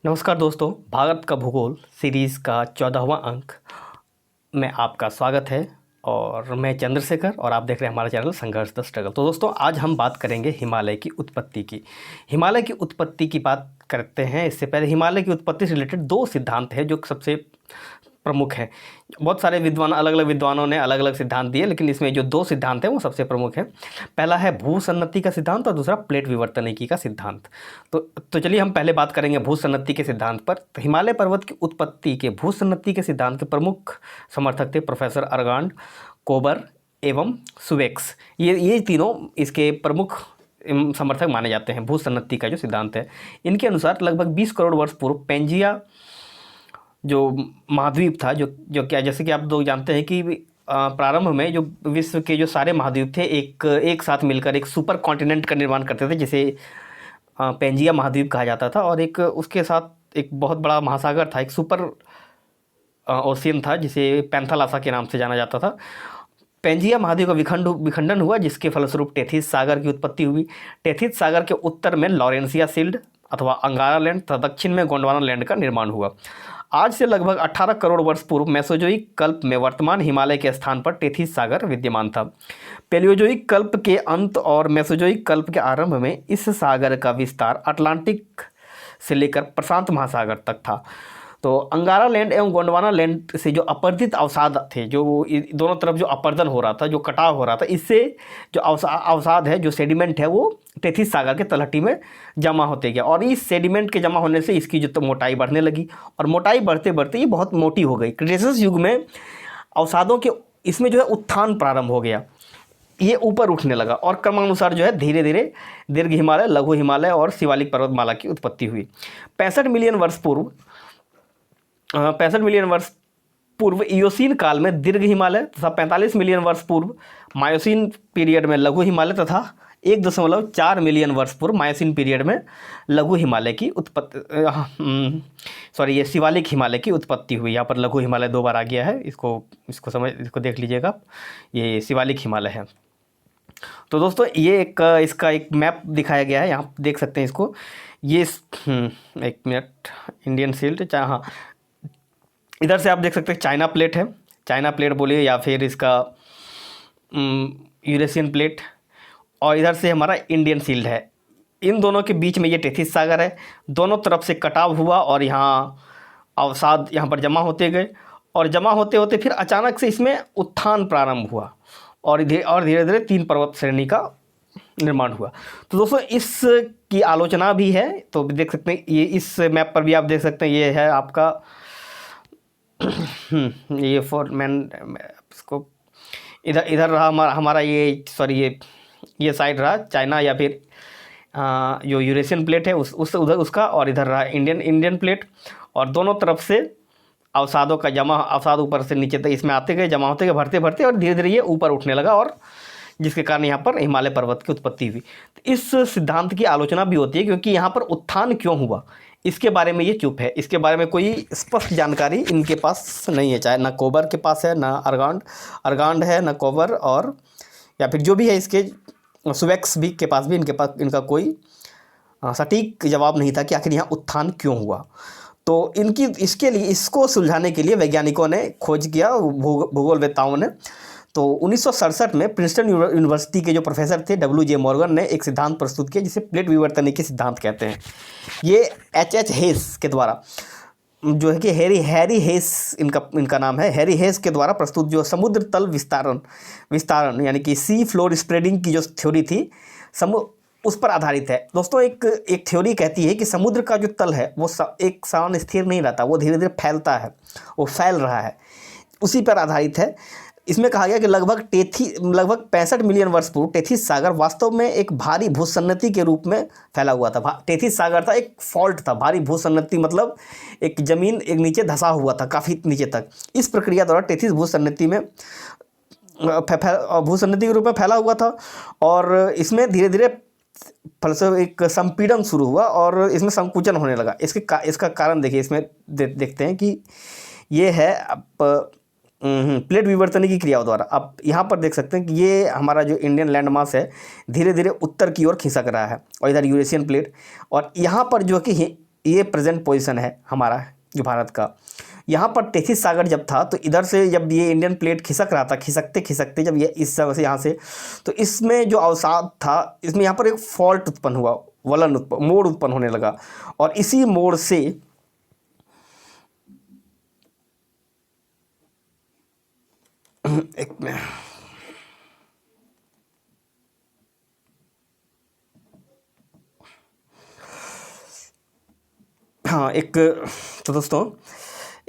नमस्कार दोस्तों, भारत का भूगोल सीरीज़ का 14वां अंक में आपका स्वागत है। और मैं चंद्रशेखर और आप देख रहे हैं हमारा चैनल संघर्ष द स्ट्रगल। तो दोस्तों, आज हम बात करेंगे हिमालय की उत्पत्ति की। हिमालय की उत्पत्ति की बात करते हैं इससे पहले हिमालय की उत्पत्ति से रिलेटेड दो सिद्धांत हैं जो सबसे प्रमुख हैं। बहुत सारे विद्वान, अलग अलग विद्वानों ने अलग अलग सिद्धांत दिए, लेकिन इसमें जो दो सिद्धांत हैं वो सबसे प्रमुख हैं। पहला है भूसन्नति का सिद्धांत और दूसरा प्लेट विवर्तनिकी का सिद्धांत। तो चलिए हम पहले बात करेंगे भूसन्नति के सिद्धांत पर। तो हिमालय पर्वत की उत्पत्ति के भूसन्नति के सिद्धांत के प्रमुख समर्थक थे प्रोफेसर अर्गांड, कोबर एवं सुवेक्स। ये तीनों इसके प्रमुख समर्थक माने जाते हैं। भूसन्नति का जो सिद्धांत है, इनके अनुसार लगभग 20 करोड़ वर्ष पूर्व पेंजिया जो महाद्वीप था, जो क्या, जैसे कि आप लोग जानते हैं कि प्रारंभ में जो विश्व के जो सारे महाद्वीप थे एक साथ मिलकर एक सुपर कॉन्टिनेंट का निर्माण करते थे, जिसे पेंजिया महाद्वीप कहा जाता था। और एक उसके साथ एक बहुत बड़ा महासागर था, एक सुपर ओशियन था जिसे पैंथालासा के नाम से जाना जाता था। पेंजिया महाद्वीप का विखंडन हुआ, जिसके फलस्वरूप टेथिस सागर की उत्पत्ति हुई। टेथिस सागर के उत्तर में लॉरेंसिया शील्ड अथवा अंगारा लैंड तथा दक्षिण में गोंडवाना लैंड का निर्माण हुआ। आज से लगभग 18 करोड़ वर्ष पूर्व मेसोजोइक कल्प में वर्तमान हिमालय के स्थान पर टेथिस सागर विद्यमान था। पेलियोजोइक कल्प के अंत और मेसोजोइक कल्प के आरंभ में इस सागर का विस्तार अटलांटिक से लेकर प्रशांत महासागर तक था। तो अंगारा लैंड एवं गोंडवाना लैंड से जो अपर्दित अवसाद थे, जो दोनों तरफ जो अपर्दन हो रहा था, जो कटाव हो रहा था, इससे जो अवसाद है, जो सेडिमेंट है, वो टेथिस सागर के तलहटी में जमा होते गया। और इस सेडिमेंट के जमा होने से इसकी जो मोटाई बढ़ने लगी, और मोटाई बढ़ते बढ़ते ये बहुत मोटी हो गई। क्रिटेशियस युग में अवसादों के इसमें जो है उत्थान प्रारंभ हो गया, ये ऊपर उठने लगा और क्रमानुसार जो है धीरे धीरे दीर्घ हिमालय, लघु हिमालय और शिवालिक पर्वतमाला की उत्पत्ति हुई। 65 मिलियन वर्ष पूर्व इयोसीन काल में दीर्घ हिमालय तथा 45 मिलियन वर्ष पूर्व मायोसीन पीरियड में लघु हिमालय तथा 1.4 मिलियन वर्ष पूर्व मायोसीन पीरियड में लघु हिमालय की ये शिवालिक हिमालय की उत्पत्ति हुई। यहाँ पर लघु हिमालय 2 बार आ गया है, इसको देख लीजिएगा, ये शिवालिक हिमालय है। तो दोस्तों, ये इसका एक मैप दिखाया गया है, यहाँ देख सकते हैं इसको। ये एक मिनट, इंडियन शील्ड, हाँ, इधर से आप देख सकते हैं चाइना प्लेट है, चाइना प्लेट बोलिए या फिर इसका यूरेशियन प्लेट, और इधर से हमारा इंडियन शील्ड है। इन दोनों के बीच में ये टेथिस सागर है। दोनों तरफ से कटाव हुआ और यहाँ अवसाद यहाँ पर जमा होते गए, और जमा होते होते फिर अचानक से इसमें उत्थान प्रारंभ हुआ और धीरे धीरे 3 पर्वत श्रेणी का निर्माण हुआ। तो दोस्तों, इसकी आलोचना भी है, तो देख सकते हैं ये इस मैप पर भी आप देख सकते हैं। ये है आपका ये इसको इधर रहा हमारा ये साइड रहा चाइना या फिर जो यूरेशियन प्लेट है उधर उसका, और इधर रहा इंडियन प्लेट। और दोनों तरफ से अवसादों का अवसाद ऊपर से नीचे तक इसमें आते गए, जमा होते गए, भरते भरते, और धीरे धीरे ये ऊपर उठने लगा, और जिसके कारण यहाँ पर हिमालय पर्वत की उत्पत्ति हुई। तो इस सिद्धांत की आलोचना भी होती है, क्योंकि यहाँ पर उत्थान क्यों हुआ इसके बारे में ये चुप है। इसके बारे में कोई स्पष्ट जानकारी इनके पास नहीं है, चाहे ना कोबर के पास है, ना अर्गांड है, ना कोबर, और या फिर जो भी है इसके सुवेक्स भी के पास भी इनका कोई सटीक जवाब नहीं था कि आखिर यहाँ उत्थान क्यों हुआ। तो इसको सुलझाने के लिए वैज्ञानिकों ने खोज किया, भूगोलवेत्ताओं ने। तो 1967 में प्रिंसटन यूनिवर्सिटी के जो प्रोफेसर थे WJ मॉर्गन ने एक सिद्धांत प्रस्तुत किया, जिसे प्लेट विवर्तनिकी सिद्धांत कहते हैं। ये H हेस के द्वारा, जो है कि हैरी हेस इनका नाम है, हैरी हेस के द्वारा प्रस्तुत जो समुद्र तल विस्तारण यानी कि सी फ्लोर स्प्रेडिंग की जो थ्योरी थी, उस पर आधारित है। दोस्तों, एक थ्योरी कहती है कि समुद्र का जो तल है वो एक समान स्थिर नहीं रहता, वो धीरे धीरे फैलता है, वो फैल रहा है, उसी पर आधारित है। इसमें कहा गया कि लगभग 65 मिलियन वर्ष पूर्व टेथिस सागर वास्तव में एक भारी भूसन्नति के रूप में फैला हुआ था। टेथिस सागर था, एक फॉल्ट था। भारी भूसन्नति मतलब एक जमीन एक नीचे धंसा हुआ था काफ़ी नीचे तक। इस प्रक्रिया द्वारा टेथिस भूसन्नति के रूप में फैला हुआ था, और इसमें धीरे धीरे फलस्वरूप एक संपीड़न शुरू हुआ और इसमें संकुचन होने लगा। इसका कारण देखिए, इसमें देखते हैं कि ये है प्लेट विवर्तनिकी क्रियाओं द्वारा। आप यहाँ पर देख सकते हैं कि ये हमारा जो इंडियन लैंड मास है धीरे धीरे उत्तर की ओर खिसक रहा है, और इधर यूरेशियन प्लेट, और यहाँ पर जो कि ये प्रेजेंट पोजीशन है हमारा जो भारत का। यहाँ पर तेथिस सागर जब था तो इधर से जब ये इंडियन प्लेट खिसक रहा था, खिसकते खिसकते जब ये इस जगह से यहाँ से, तो इसमें जो अवसाद था इसमें यहाँ पर एक फॉल्ट उत्पन्न हुआ, मोड़ उत्पन्न होने लगा। और इसी मोड़ से एक हाँ एक तो दोस्तों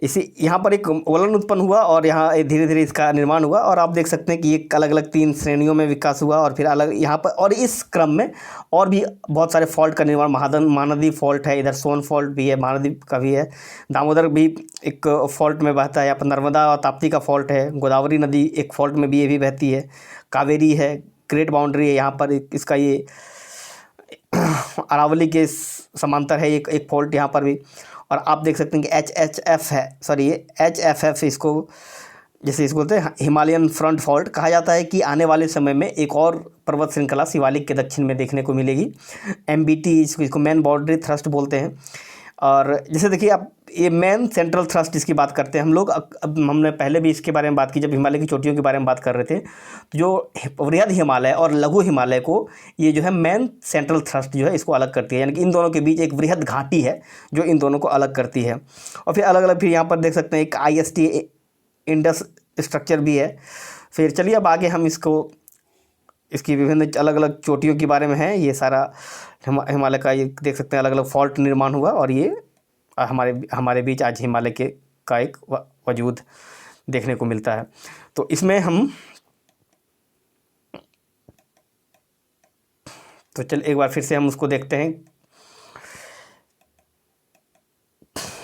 इसी यहाँ पर एक वलन उत्पन्न हुआ और यहाँ धीरे धीरे इसका निर्माण हुआ। और आप देख सकते हैं कि एक अलग अलग 3 श्रेणियों में विकास हुआ और फिर अलग यहाँ पर, और इस क्रम में और भी बहुत सारे फॉल्ट का निर्माण, महानदी फॉल्ट है, इधर सोन फॉल्ट भी है, महानदी का भी है, दामोदर भी एक फॉल्ट में बहता है, यहाँ पर नर्मदा और ताप्ती का फॉल्ट है, गोदावरी नदी एक फॉल्ट में भी ये भी बहती है, कावेरी है, ग्रेट बाउंड्री है यहाँ पर इसका, ये अरावली के समांतर है एक फॉल्ट यहाँ पर भी। और आप देख सकते हैं कि HHF है, सॉरी ये HFF, इसको जैसे इसको बोलते हैं हिमालयन फ्रंट फॉल्ट कहा जाता है, कि आने वाले समय में एक और पर्वत श्रृंखला शिवालिक के दक्षिण में देखने को मिलेगी। MBT इसको मैन बाउंड्री थ्रस्ट बोलते हैं। और जैसे देखिए आप ये मेन सेंट्रल थ्रस्ट इसकी बात करते हैं हम लोग। अब हमने पहले भी इसके बारे में बात की जब हिमालय की चोटियों के बारे में बात कर रहे थे, तो जो वृहद हिमालय और लघु हिमालय को ये जो है मेन सेंट्रल थ्रस्ट जो है इसको अलग करती है, यानी कि इन दोनों के बीच एक वृहद घाटी है जो इन दोनों को अलग करती है। और फिर अलग अलग फिर यहाँ पर देख सकते हैं एक IST इंडस स्ट्रक्चर भी है। फिर चलिए अब आगे हम इसकी विभिन्न अलग अलग चोटियों के बारे में है, ये सारा हिमालय का ये देख सकते हैं अलग अलग फॉल्ट निर्माण हुआ। और ये हमारे बीच आज हिमालय का एक वजूद देखने को मिलता है। तो इसमें हम तो चल एक बार फिर से हम उसको देखते हैं।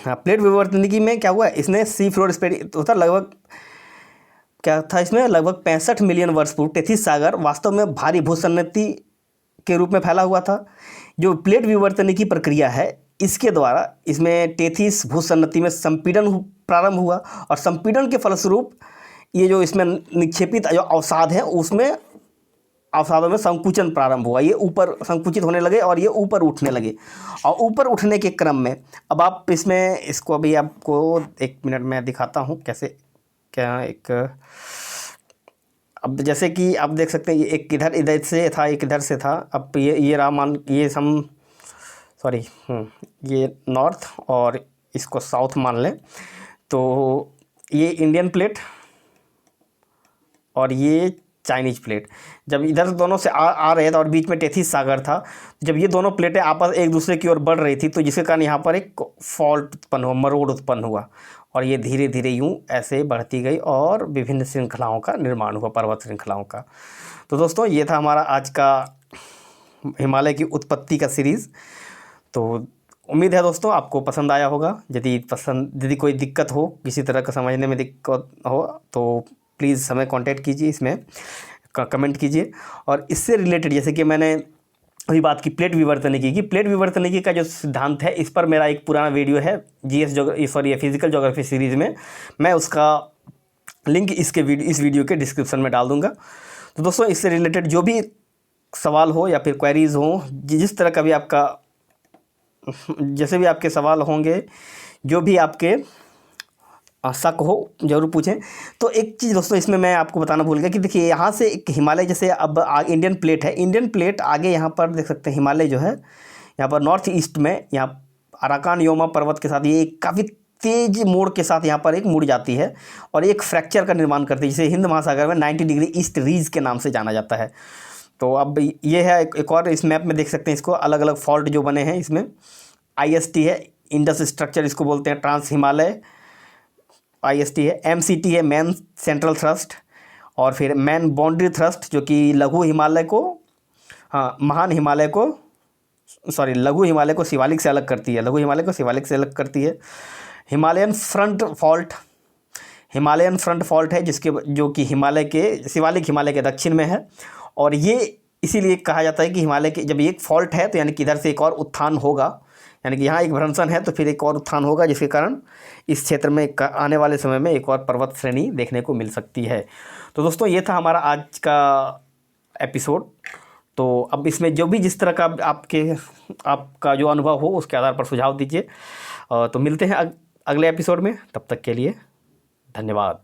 हाँ, प्लेट विवर्तनिकी में क्या हुआ, इसने सी फ्लोर स्प्रेड होता लगभग क्या था, इसमें लगभग 65 मिलियन वर्ष पूर्व तेथिस सागर वास्तव में भारी भूसन्नति के रूप में फैला हुआ था। जो प्लेट विवर्तनिकी प्रक्रिया है इसके द्वारा इसमें तेथिस भूसन्नति में संपीड़न प्रारंभ हुआ, और संपीड़न के फलस्वरूप ये जो इसमें निक्षेपित जो अवसाद है उसमें अवसादों में संकुचन प्रारंभ हुआ, ये ऊपर संकुचित होने लगे और ये ऊपर उठने लगे। और ऊपर उठने के क्रम में अब आप इसको अभी आपको 1 मिनट में दिखाता हूँ कैसे क्या एक। अब जैसे कि आप देख सकते हैं ये एक इधर से था, एक इधर से था। अब ये ये नॉर्थ और इसको साउथ मान लें, तो ये इंडियन प्लेट और ये चाइनीज प्लेट जब इधर दोनों से आ रहे थे और बीच में तेथिस सागर था, जब ये दोनों प्लेटें आपस एक दूसरे की ओर बढ़ रही थी तो जिसके कारण यहाँ पर एक फॉल्ट उत्पन्न हुआ, मरोड़ उत्पन्न हुआ, और ये धीरे धीरे यूँ ऐसे बढ़ती गई और विभिन्न श्रृंखलाओं का निर्माण हुआ, पर्वत श्रृंखलाओं का। तो दोस्तों ये था हमारा आज का हिमालय की उत्पत्ति का सीरीज़। तो उम्मीद है दोस्तों आपको पसंद आया होगा। यदि कोई दिक्कत हो, किसी तरह का समझने में दिक्कत हो तो प्लीज़ हमें कांटेक्ट कीजिए, इसमें कमेंट कीजिए। और इससे रिलेटेड जैसे कि मैंने अभी बात की प्लेट विवर्तनिकी की, प्लेट विवर्तनिकी का जो सिद्धांत है इस पर मेरा एक पुराना वीडियो है फिजिकल ज्योग्राफी सीरीज़ में, मैं उसका लिंक इस वीडियो के डिस्क्रिप्शन में डाल दूँगा। तो दोस्तों इससे रिलेटेड जो भी सवाल हो या फिर क्वेरीज़ हो, जिस तरह का भी आपका जैसे भी आपके सवाल होंगे, जो भी आपके शक हो ज़रूर पूछें। तो एक चीज़ दोस्तों इसमें मैं आपको बताना भूल गया कि देखिए यहाँ से एक हिमालय जैसे अब इंडियन प्लेट है, इंडियन प्लेट आगे यहाँ पर देख सकते हैं हिमालय जो है यहाँ पर नॉर्थ ईस्ट में यहाँ अराकान योमा पर्वत के साथ ये काफ़ी तेज मोड़ के साथ यहाँ पर एक मुड़ जाती है और एक फ्रैक्चर का निर्माण करती है, जिसे हिंद महासागर में 90 डिग्री ईस्ट रीज के नाम से जाना जाता है। तो अब ये है एक और इस मैप में देख सकते हैं इसको अलग अलग फॉल्ट जो बने हैं इसमें। IST है इंडस स्ट्रक्चर इसको बोलते हैं, ट्रांस हिमालय IST है, MCT है मैन सेंट्रल थ्रस्ट, और फिर मैन बाउंड्री थ्रस्ट जो कि लघु हिमालय को लघु हिमालय को शिवालिक से अलग करती है, लघु हिमालय को शिवालिक से अलग करती है। हिमालयन फ्रंट फॉल्ट है जो कि शिवालिक हिमालय के दक्षिण में है, और ये इसीलिए कहा जाता है कि हिमालय के जब ये एक फॉल्ट है तो यानी कि इधर से एक और उत्थान होगा, यानी कि यहाँ एक भ्रंशन है तो फिर एक और उत्थान होगा, जिसके कारण इस क्षेत्र में आने वाले समय में एक और पर्वत श्रेणी देखने को मिल सकती है। तो दोस्तों ये था हमारा आज का एपिसोड। तो अब इसमें जो भी जिस तरह का आपका जो अनुभव हो उसके आधार पर सुझाव दीजिए। तो मिलते हैं अगले एपिसोड में, तब तक के लिए धन्यवाद।